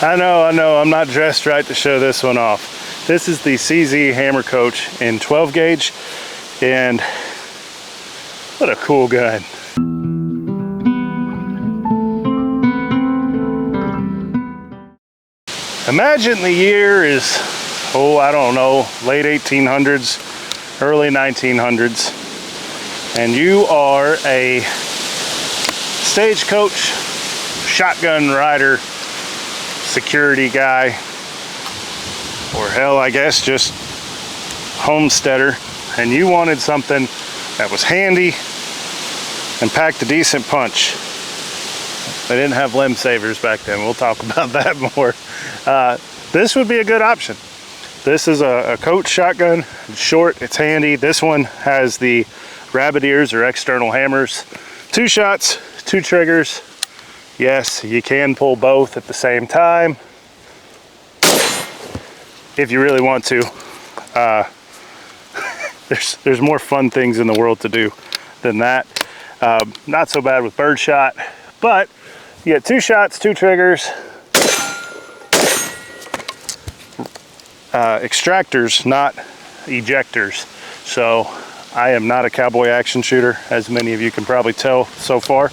I know, I'm not dressed right to show this one off. This is the CZ Hammer Coach in 12 gauge, and what a cool gun. Imagine the year is, oh, I don't know, late 1800s, early 1900s, and you are a stagecoach, shotgun rider, security guy, or hell, I guess just homesteader, and you wanted something that was handy and packed a decent punch. They didn't have limb savers back then. We'll talk about that more. This would be a good option. This is a coach shotgun. It's short, it's handy. This one has the rabbit ears or external hammers. 2 shots, 2 triggers. Yes, you can pull both at the same time if you really want to. There's more fun things in the world to do than that. Not so bad with birdshot, but you get 2 shots, 2 triggers. Extractors, not ejectors. So I am not a cowboy action shooter, as many of you can probably tell so far.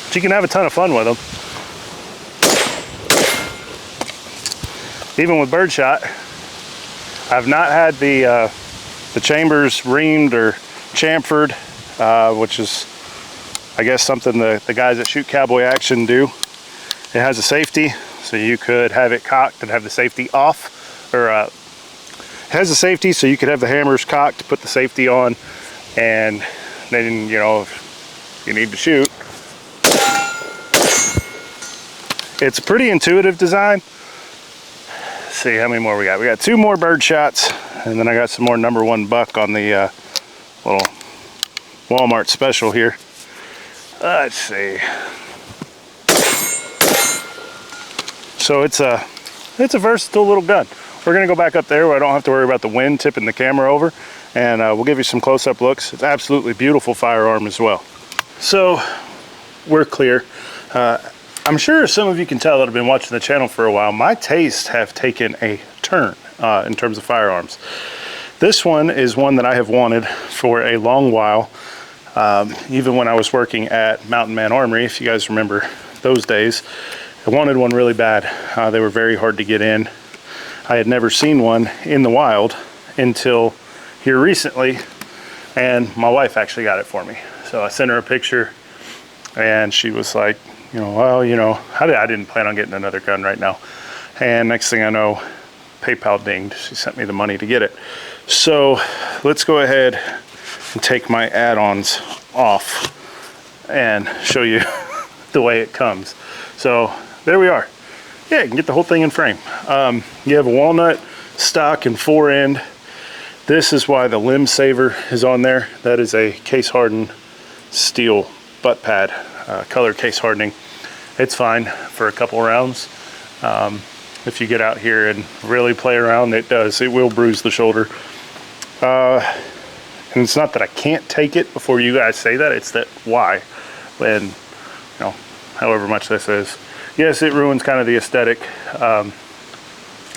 But you can have a ton of fun with them. Even with birdshot, I've not had the chambers reamed or chamfered, which is, I guess, something the guys that shoot cowboy action do. It has a safety, so you could have it cocked and have the safety off, or it has a safety, so you could have the hammers cocked, put the safety on, and then, you know, if you need to shoot. It's a pretty intuitive design. Let's see how many more we got. We got 2 more bird shots, and then I got some more #1 buck on the little Walmart special here. Let's see. So it's a versatile little gun. We're gonna go back up there where I don't have to worry about the wind tipping the camera over, and we'll give you some close-up looks. It's absolutely beautiful firearm as well. So we're clear. I'm sure some of you can tell that I've been watching the channel for a while. My tastes have taken a turn in terms of firearms. This one is one that I have wanted for a long while. Even when I was working at Mountain Man Armory, if you guys remember those days, I wanted one really bad. They were very hard to get in. I had never seen one in the wild until here recently, and my wife actually got it for me. So I sent her a picture, and she was like, you know, well, you know, I didn't plan on getting another gun right now. And next thing I know, PayPal dinged. She sent me the money to get it. So let's go ahead and take my add-ons off and show you the way it comes. So there we are. Yeah, you can get the whole thing in frame. You have a walnut stock and 4-end. This is why the limb saver is on there. That is a case hardened steel butt pad, color case hardening. It's fine for a couple rounds. If you get out here and really play around, it will bruise the shoulder. And it's not that I can't take it before you guys say that, it's that why, when, you know, however much this is. Yes, it ruins kind of the aesthetic.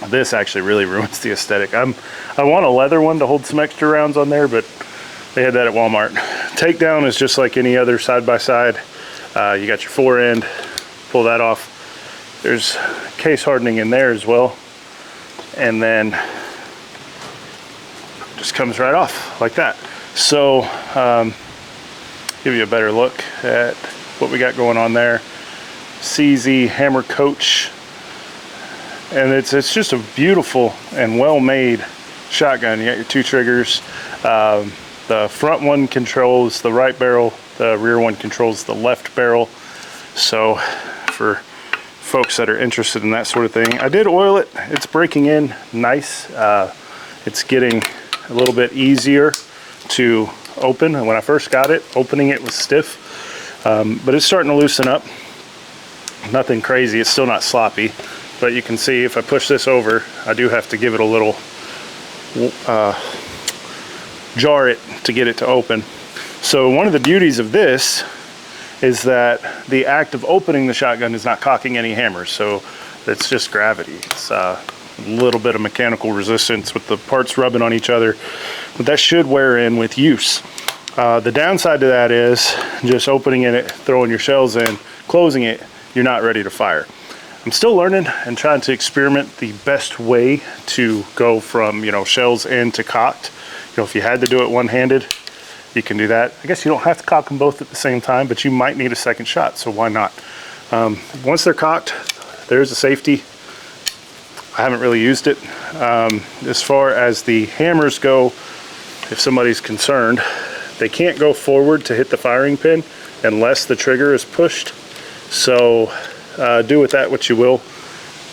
This actually really ruins the aesthetic. I want a leather one to hold some extra rounds on there, but they had that at Walmart. Takedown is just like any other side-by-side. You got your 4-end, pull that off. There's case hardening in there as well. And then just comes right off like that. So give you a better look at what we got going on there. CZ Hammer Coach, and it's just a beautiful and well-made shotgun. You got your two triggers. The front one controls the right barrel, the rear one controls the left barrel. So for folks that are interested in that sort of thing, I did oil it. It's breaking in nice. It's getting a little bit easier to open. And when I first got it, opening it was stiff, but it's starting to loosen up. Nothing crazy, it's still not sloppy, but you can see if I push this over, I do have to give it a little jar it to get it to open. So one of the beauties of this is that the act of opening the shotgun is not cocking any hammers, so it's just gravity. It's a little bit of mechanical resistance with the parts rubbing on each other, but that should wear in with use. The downside to that is just opening it, throwing your shells in, closing it, you're not ready to fire. I'm still learning and trying to experiment the best way to go from, you know, shells in to cocked. You know, if you had to do it one-handed, you can do that. I guess you don't have to cock them both at the same time, but you might need a second shot, so why not? Once they're cocked, there's a safety. I haven't really used it. As far as the hammers go, if somebody's concerned, they can't go forward to hit the firing pin unless the trigger is pushed. So do with that what you will.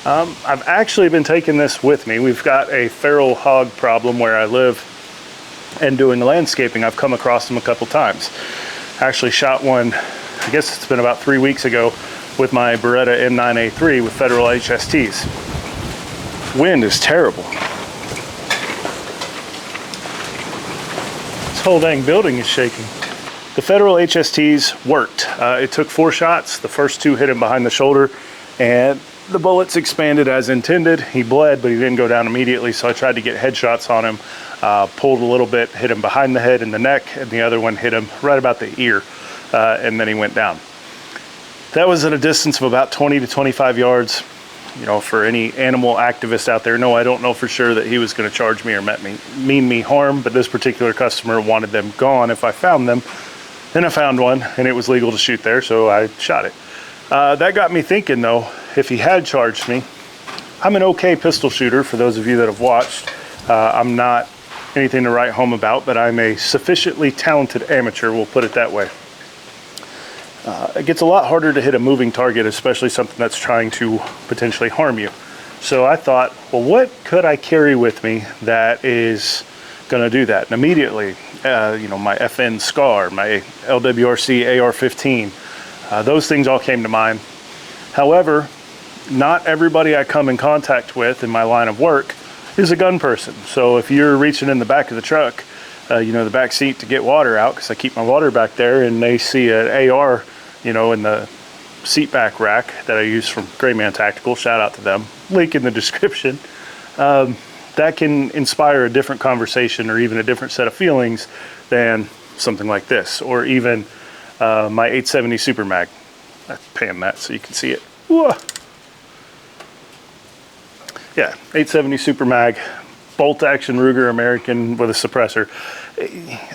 I've actually been taking this with me. We've got a feral hog problem where I live, and doing the landscaping, I've come across them a couple times. I actually shot one, I guess it's been about 3 weeks ago, with my Beretta M9A3 with Federal HSTs. Wind is terrible. This whole dang building is shaking. The Federal HSTs worked. It took 4 shots. The first 2 hit him behind the shoulder, and the bullets expanded as intended. He bled, but he didn't go down immediately, so I tried to get headshots on him. Pulled a little bit, hit him behind the head and the neck, and the other one hit him right about the ear, and then he went down. That was at a distance of about 20 to 25 yards. You know, for any animal activist out there, no, I don't know for sure that he was going to charge me or mean me harm, but this particular customer wanted them gone if I found them. Then I found one, and it was legal to shoot there, so I shot it. That got me thinking, though, if he had charged me, I'm an okay pistol shooter, for those of you that have watched. I'm not anything to write home about, but I'm a sufficiently talented amateur, we'll put it that way. It gets a lot harder to hit a moving target, especially something that's trying to potentially harm you. So I thought, well, what could I carry with me that is going to do that? And immediately, you know, my FN SCAR, my LWRC AR-15, those things all came to mind. However, not everybody I come in contact with in my line of work is a gun person. So if you're reaching in the back of the truck, you know, the back seat to get water out, because I keep my water back there, and they see an AR, you know, in the seat back rack that I use from Gray Man Tactical, shout out to them, link in the description, that can inspire a different conversation or even a different set of feelings than something like this, or even my 870 Super Mag. I pan that so you can see it. Whoa. Yeah, 870 Super Mag, bolt action Ruger American with a suppressor.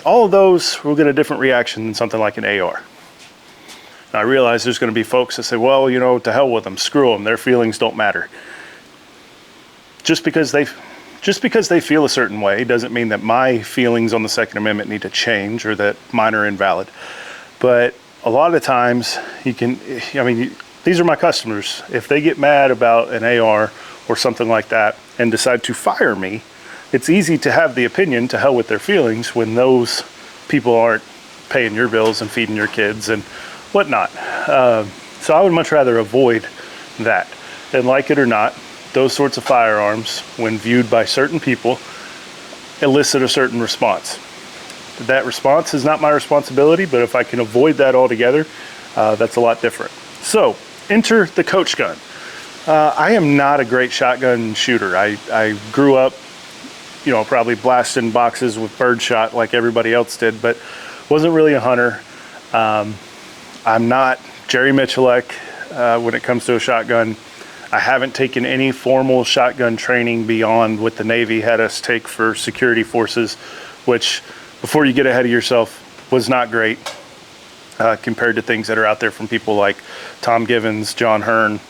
All of those will get a different reaction than something like an AR. Now, I realize there's going to be folks that say, well, you know, to hell with them, screw them, their feelings don't matter. Just because they feel a certain way doesn't mean that my feelings on the Second Amendment need to change or that mine are invalid. But a lot of times you can, I mean, these are my customers. If they get mad about an AR or something like that and decide to fire me, it's easy to have the opinion to hell with their feelings when those people aren't paying your bills and feeding your kids and whatnot. So I would much rather avoid that. And like it or not, those sorts of firearms, when viewed by certain people, elicit a certain response. That response is not my responsibility, but if I can avoid that altogether, that's a lot different. So, enter the coach gun. I am not a great shotgun shooter. I grew up, you know, probably blasting boxes with birdshot like everybody else did, but wasn't really a hunter. I'm not Jerry Michalek when it comes to a shotgun. I haven't taken any formal shotgun training beyond what the Navy had us take for security forces, which, before you get ahead of yourself, was not great compared to things that are out there from people like Tom Givens, John Hearn,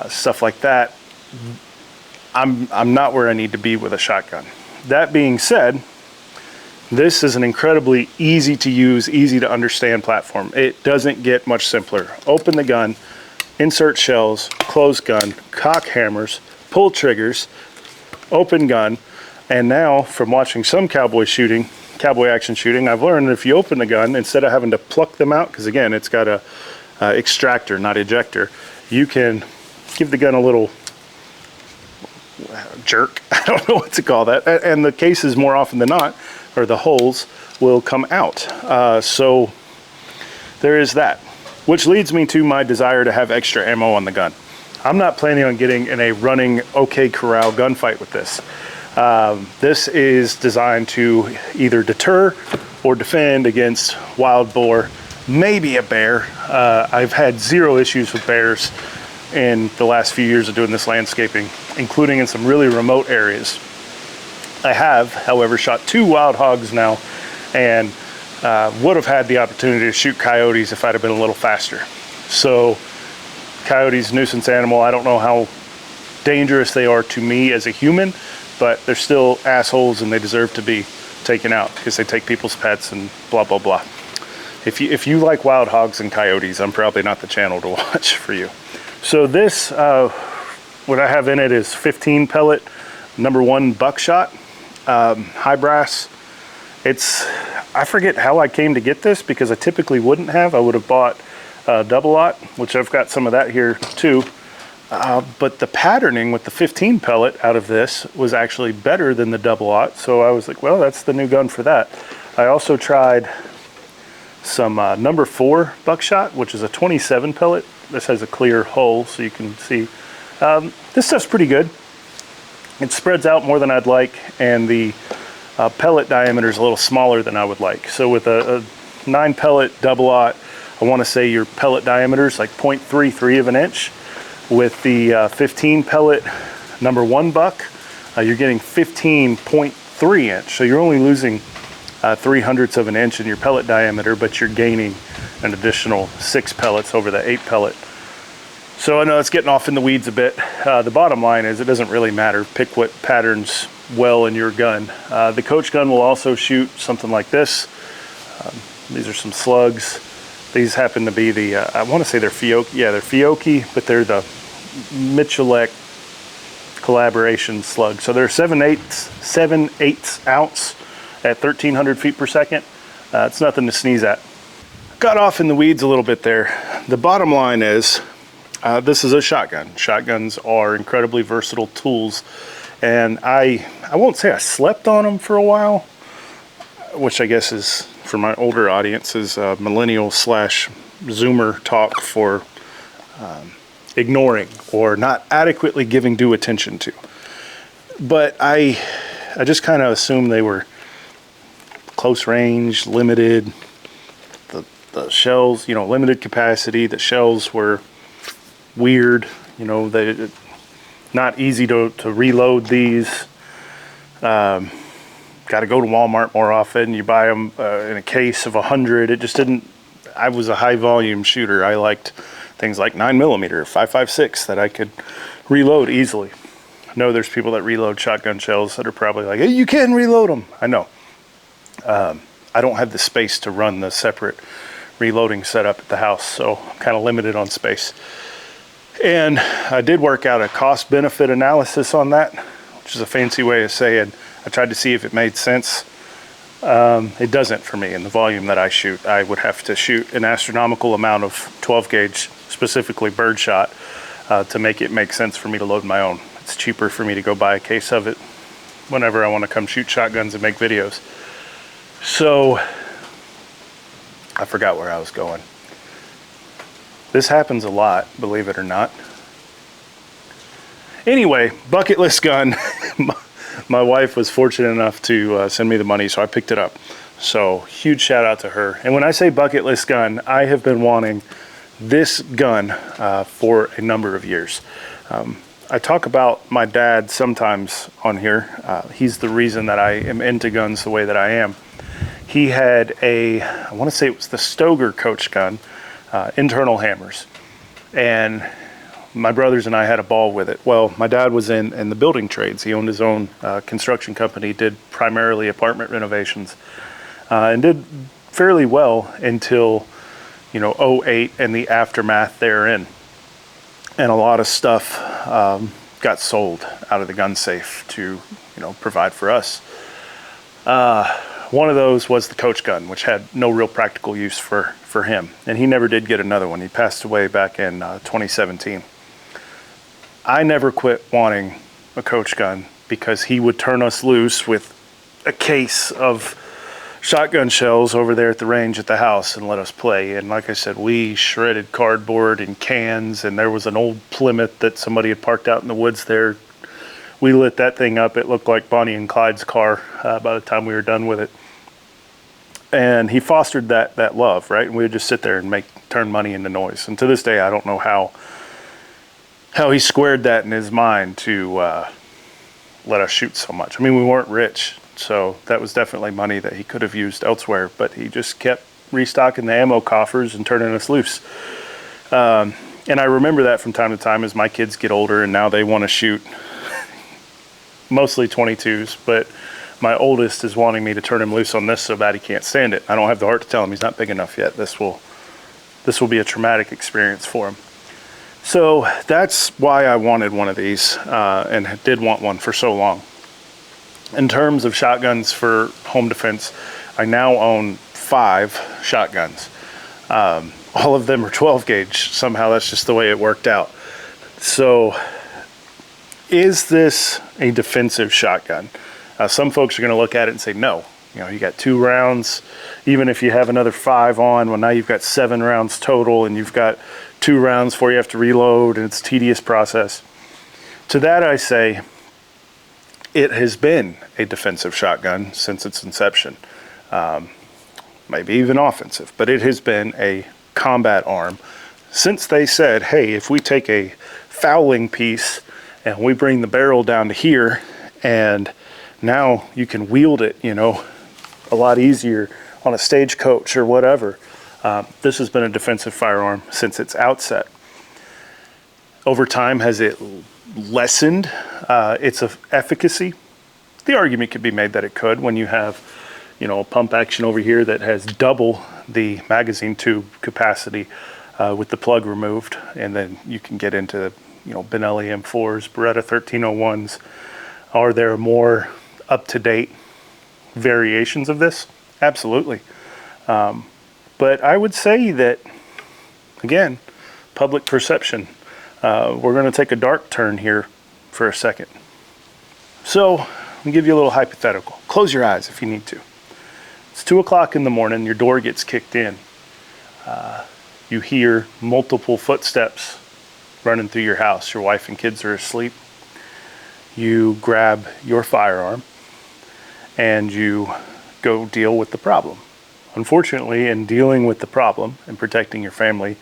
stuff like that. I'm not where I need to be with a shotgun. that being said, this is an incredibly easy to use, easy to understand platform. It doesn't get much simpler. Open the gun, insert shells, close gun, cock hammers, pull triggers, open gun, and now from watching some cowboy action shooting, I've learned that if you open the gun, instead of having to pluck them out, because again, it's got a extractor, not ejector, you can give the gun a little jerk. I don't know what to call that. And the cases, more often than not, or the holes, will come out. So there is that, which leads me to my desire to have extra ammo on the gun. I'm not planning on getting in a running OK Corral gunfight with this. This is designed to either deter or defend against wild boar, maybe a bear. I've had zero issues with bears in the last few years of doing this landscaping, including in some really remote areas. I have, however, shot 2 wild hogs now, and would have had the opportunity to shoot coyotes if I'd have been a little faster. So coyotes, nuisance animal. I don't know how dangerous they are to me as a human, but they're still assholes and they deserve to be taken out because they take people's pets and blah, blah, blah. If you like wild hogs and coyotes, I'm probably not the channel to watch for you. So this, what I have in it is 15 pellet, #1 Buckshot, high brass. I forget how I came to get this because I typically wouldn't have. I would have bought a double-aught, which I've got some of that here too. But the patterning with the 15 pellet out of this was actually better than the double-aught. So I was like, well, that's the new gun for that. I also tried some #4 Buckshot, which is a 27 pellet. This has a clear hole so you can see. This stuff's pretty good. It spreads out more than I'd like, and the pellet diameter is a little smaller than I would like. So with a 9 pellet double-aught, I want to say your pellet diameter is like 0.33 of an inch. With the 15 pellet #1 buck, you're getting 15.3 inch. So you're only losing 0.03 of an inch in your pellet diameter, but you're gaining an additional 6 pellets over the 8 pellet. So I know it's getting off in the weeds a bit. The bottom line is it doesn't really matter. Pick what patterns well in your gun. The coach gun will also shoot something like this. These are some slugs. These happen to be the, I want to say they're Fiocchi. Yeah, they're Fiocchi, but they're the Michelek collaboration slug. So they're 7/8 ounce at 1,300 feet per second. It's nothing to sneeze at. Got off in the weeds a little bit there. The bottom line is, this is a shotgun. Shotguns are incredibly versatile tools, and I won't say I slept on them for a while, which I guess is, for my older audience, is millennial / Zoomer talk for ignoring or not adequately giving due attention to. But I just kind of assumed they were close range, limited. The shells, limited capacity. The shells were weird. They not easy to reload these. Got to go to Walmart more often. You buy them in a case of 100. It just didn't. I was a high volume shooter. I liked things like 9mm, 5.56 that I could reload easily. I know there's people that reload shotgun shells that are probably like, hey, you can reload them. I know. I don't have the space to run the separate reloading setup at the house, so I'm kind of limited on space. And I did work out a cost-benefit analysis on that, which is a fancy way of saying I tried to see if it made sense. It doesn't for me in the volume that I shoot. I would have to shoot an astronomical amount of 12 gauge, specifically birdshot, to make it make sense for me to load my own. It's cheaper for me to go buy a case of it whenever I want to come shoot shotguns and make videos. So I forgot where I was going. This happens a lot, believe it or not. Anyway, bucket list gun. My wife was fortunate enough to send me the money, so I picked it up. So huge shout out to her. And when I say bucket list gun, I have been wanting this gun for a number of years. I talk about my dad sometimes on here. He's the reason that I am into guns the way that I am. He had I want to say it was the Stoger coach gun, internal hammers. And my brothers and I had a ball with it. Well, my dad was in the building trades. He owned his own construction company, did primarily apartment renovations, and did fairly well until, you know, '08 and the aftermath therein. And a lot of stuff got sold out of the gun safe to, you know, provide for us. One of those was the Coach gun, which had no real practical use for him. And he never did get another one. He passed away back in 2017. I never quit wanting a Coach gun because he would turn us loose with a case of shotgun shells over there at the range at the house and let us play. And like I said, we shredded cardboard and cans, and there was an old Plymouth that somebody had parked out in the woods there. We lit that thing up. It looked like Bonnie and Clyde's car by the time we were done with it. And he fostered that love, right? And we would just sit there and turn money into noise. And to this day, I don't know how he squared that in his mind to let us shoot so much. I mean, we weren't rich, so that was definitely money that he could have used elsewhere, but he just kept restocking the ammo coffers and turning us loose. And I remember that from time to time as my kids get older, and now they want to shoot mostly 22s, but my oldest is wanting me to turn him loose on this so bad he can't stand it. I don't have the heart to tell him he's not big enough yet. This will be a traumatic experience for him. So that's why I wanted one of these and did want one for so long. In terms of shotguns for home defense, I now own 5 shotguns. All of them are 12 gauge. Somehow that's just the way it worked out. So is this a defensive shotgun? Some folks are going to look at it and say, no, you know, you got 2 rounds. Even if you have another 5 on, well, now you've got 7 rounds total, and you've got 2 rounds before you have to reload, and it's a tedious process. To that I say, it has been a defensive shotgun since its inception. Maybe even offensive, but it has been a combat arm since they said, hey, if we take a fowling piece and we bring the barrel down to here, and now you can wield it, you know, a lot easier on a stagecoach or whatever. This has been a defensive firearm since its outset. Over time, has it lessened its efficacy? The argument could be made that it could when you have, you know, a pump action over here that has double the magazine tube capacity with the plug removed, and then you can get into, you know, Benelli M4s, Beretta 1301s. Are there more up-to-date variations of this? Absolutely. But I would say that, again, public perception. We're going to take a dark turn here for a second. So, let me give you a little hypothetical. Close your eyes if you need to. It's 2 o'clock in the morning, your door gets kicked in. You hear multiple footsteps running through your house. Your wife and kids are asleep. You grab your firearm and you go deal with the problem. Unfortunately, in dealing with the problem and protecting your family,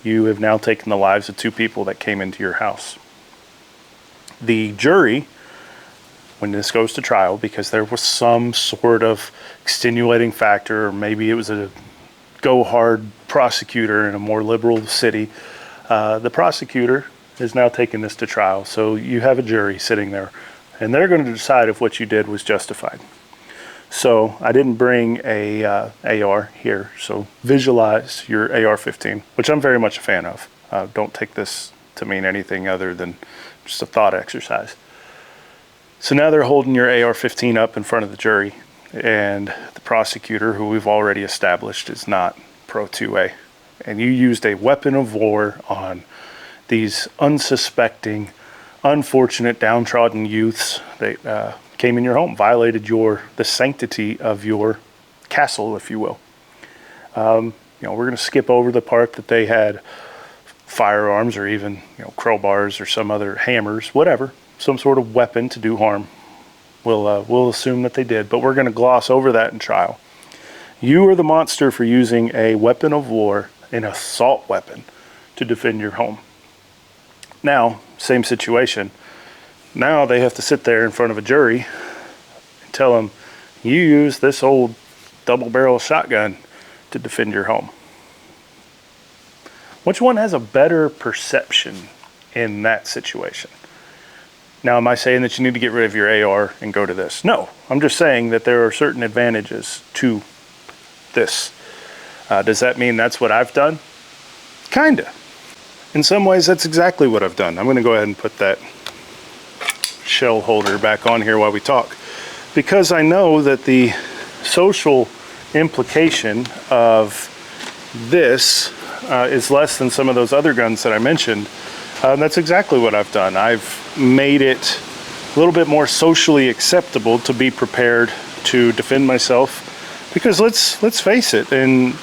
you have now taken the lives of 2 people that came into your house. The jury, when this goes to trial, because there was some sort of extenuating factor, or maybe it was a go-hard prosecutor in a more liberal city, the prosecutor has now taken this to trial. So you have a jury sitting there, and they're going to decide if what you did was justified. So I didn't bring a AR here, so visualize your AR-15, which I'm very much a fan of. Don't take this to mean anything other than just a thought exercise. So now they're holding your AR-15 up in front of the jury, and the prosecutor, who we've already established is not pro 2A, and you used a weapon of war on these unsuspecting, unfortunate, downtrodden youths that came in your home, violated the sanctity of your castle, if you will. You know, we're going to skip over the part that they had firearms or even, you know, crowbars or some other hammers, whatever, some sort of weapon to do harm. We'll assume that they did, but we're going to gloss over that in trial. You are the monster for using a weapon of war, an assault weapon, to defend your home. Now, same situation. Now they have to sit there in front of a jury and tell them, you use this old double-barrel shotgun to defend your home. Which one has a better perception in that situation. Now, am I saying that you need to get rid of your AR and go to this? No, I'm just saying that there are certain advantages to this. Does that mean that's what I've done? Kinda. In some ways, that's exactly what I've done. I'm gonna go ahead and put that shell holder back on here while we talk, because I know that the social implication of this is less than some of those other guns that I mentioned. That's exactly what I've done. I've made it a little bit more socially acceptable to be prepared to defend myself, because let's face it, in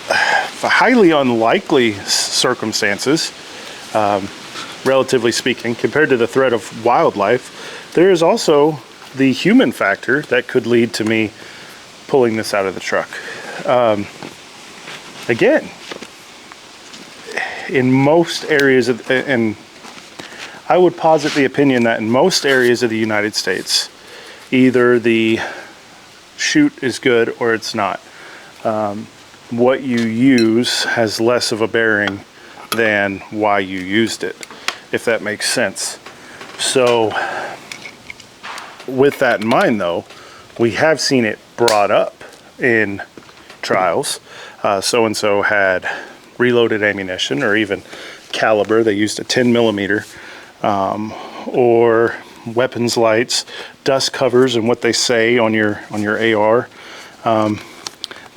highly unlikely circumstances, relatively speaking, compared to the threat of wildlife, there is also the human factor that could lead to me pulling this out of the truck. Again, in most areas of, and I would posit the opinion that in most areas of the United States, either the shoot is good or it's not. What you use has less of a bearing than why you used it, if that makes sense. So with that in mind though, we have seen it brought up in trials. So-and-so had reloaded ammunition, or even caliber. They used a 10 millimeter, or weapons lights, dust covers, and what they say on your AR.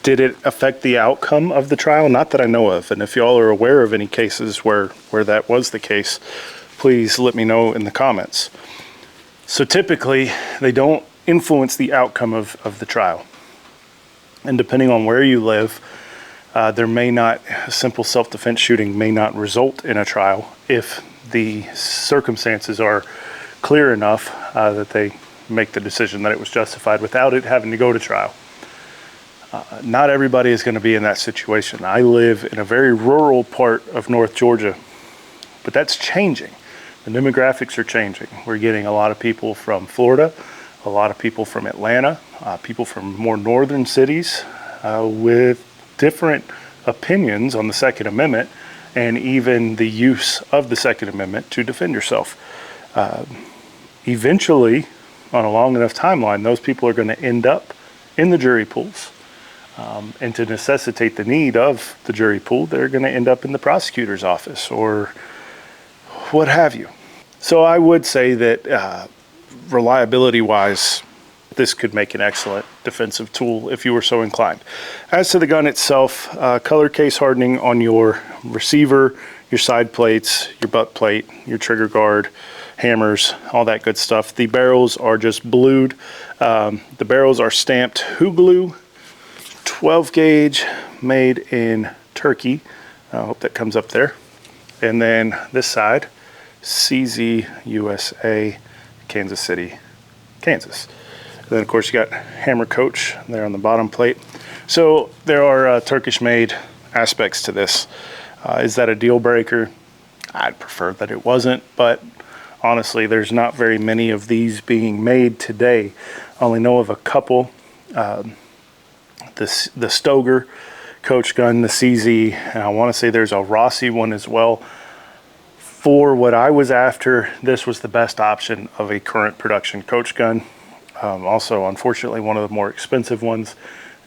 Did it affect the outcome of the trial? Not that I know of. And if y'all are aware of any cases where that was the case, please let me know in the comments. So typically, they don't influence the outcome of the trial. And depending on where you live, there may not, a simple self-defense shooting may not result in a trial if the circumstances are clear enough that they make the decision that it was justified without it having to go to trial. Not everybody is going to be in that situation. I live in a very rural part of North Georgia, but that's changing. The demographics are changing. We're getting a lot of people from Florida, a lot of people from Atlanta, people from more northern cities with different opinions on the Second Amendment, and even the use of the Second Amendment to defend yourself. Eventually, on a long enough timeline, those people are going to end up in the jury pools. And to necessitate the need of the jury pool, they're going to end up in the prosecutor's office or what have you. So I would say that reliability-wise, this could make an excellent defensive tool if you were so inclined. As to the gun itself, color case hardening on your receiver, your side plates, your butt plate, your trigger guard, hammers, all that good stuff. The barrels are just blued. The barrels are stamped Hoogloo, 12 gauge, made in Turkey. I hope that comes up there. And then this side, CZ USA, Kansas City, Kansas. And then of course you got hammer coach there on the bottom plate. So there are Turkish made aspects to this. Is that a deal breaker? I'd prefer that it wasn't, but honestly there's not very many of these being made today. I only know of a couple. The Stoeger coach gun, the CZ, and I want to say there's a Rossi one as well. For what I was after, this was the best option of a current production coach gun. Also, unfortunately, one of the more expensive ones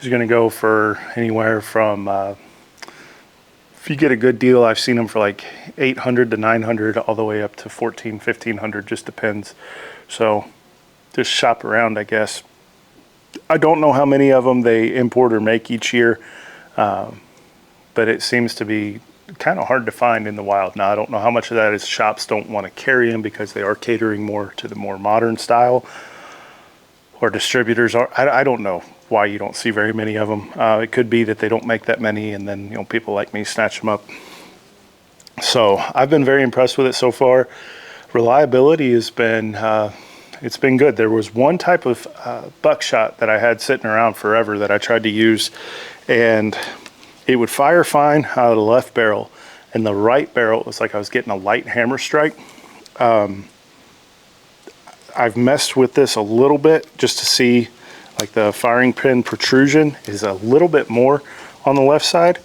is going to go for anywhere from, if you get a good deal, I've seen them for like $800 to $900, all the way up to $1,400, $1,500, just depends. So just shop around, I guess. I don't know how many of them they import or make each year, but it seems to be kind of hard to find in the wild. Now, I don't know how much of that is shops don't want to carry them because they are catering more to the more modern style, or distributors are. I don't know why you don't see very many of them. It could be that they don't make that many, and then people like me snatch them up. So I've been very impressed with it so far. Reliability has been it's been good. There was one type of buckshot that I had sitting around forever that I tried to use, and it would fire fine out of the left barrel, and the right barrel, it was like I was getting a light hammer strike. I've messed with this a little bit just to see, like, the firing pin protrusion is a little bit more on the left side.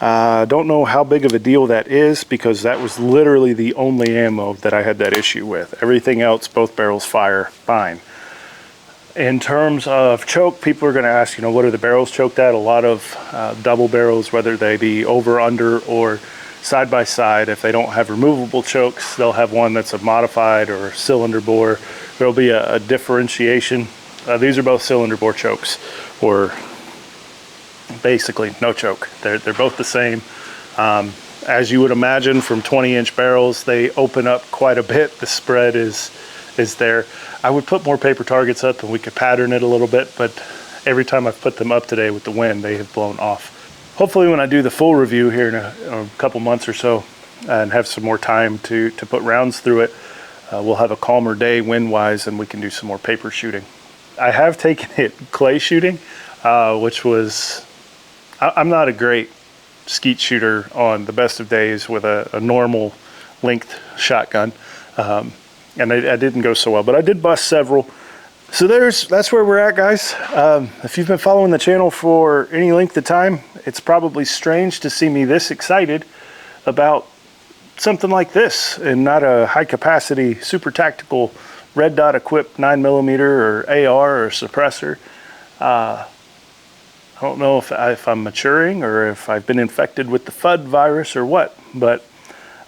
Don't know how big of a deal that is, because that was literally the only ammo that I had that issue with. Everything else, both barrels fire fine. In terms of choke, people are going to ask, you know, what are the barrels choked at? A lot of double barrels, whether they be over, under, or side by side. If they don't have removable chokes, they'll have one that's a modified or cylinder bore. There'll be a differentiation. These are both cylinder bore chokes, or basically no choke. They're both the same. As you would imagine, from 20-inch barrels, they open up quite a bit. The spread is there. I would put more paper targets up and we could pattern it a little bit, but every time I've put them up today with the wind, they have blown off. Hopefully when I do the full review here in a couple months or so and have some more time to put rounds through it, we'll have a calmer day wind-wise and we can do some more paper shooting. I have taken it clay shooting, which was, I'm not a great skeet shooter on the best of days with a normal length shotgun. And I didn't go so well, but I did bust several. So that's where we're at, guys. If you've been following the channel for any length of time, it's probably strange to see me this excited about something like this and not a high capacity, super tactical red dot equipped 9mm or AR or suppressor. I don't know if I'm maturing or if I've been infected with the FUD virus or what, but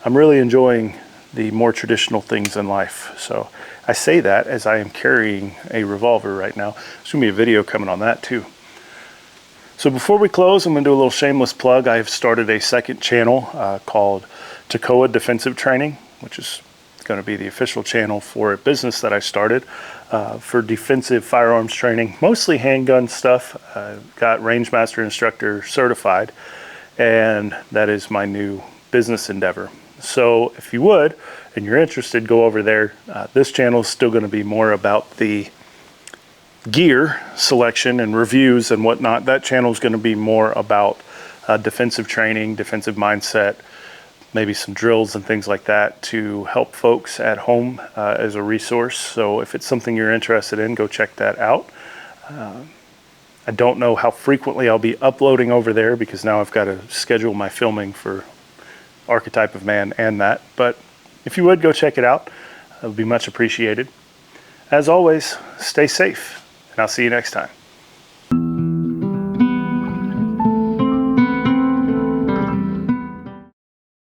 I'm really enjoying the more traditional things in life. So I say that as I am carrying a revolver right now. There's gonna be a video coming on that too. So before we close, I'm gonna do a little shameless plug. I've started a second channel called Toccoa Defensive Training, which is gonna be the official channel for a business that I started for defensive firearms training, mostly handgun stuff. Got Rangemaster Instructor certified, and that is my new business endeavor. So if you would, and you're interested, go over there. This channel is still going to be more about the gear selection and reviews and whatnot. That channel is going to be more about defensive training, defensive mindset, maybe some drills and things like that to help folks at home as a resource. So if it's something you're interested in, go check that out. I don't know how frequently I'll be uploading over there, because now I've got to schedule my filming for Archetype of Man and that, but if you would, go check it out. It would be much appreciated. As always, stay safe, and I'll see you next time.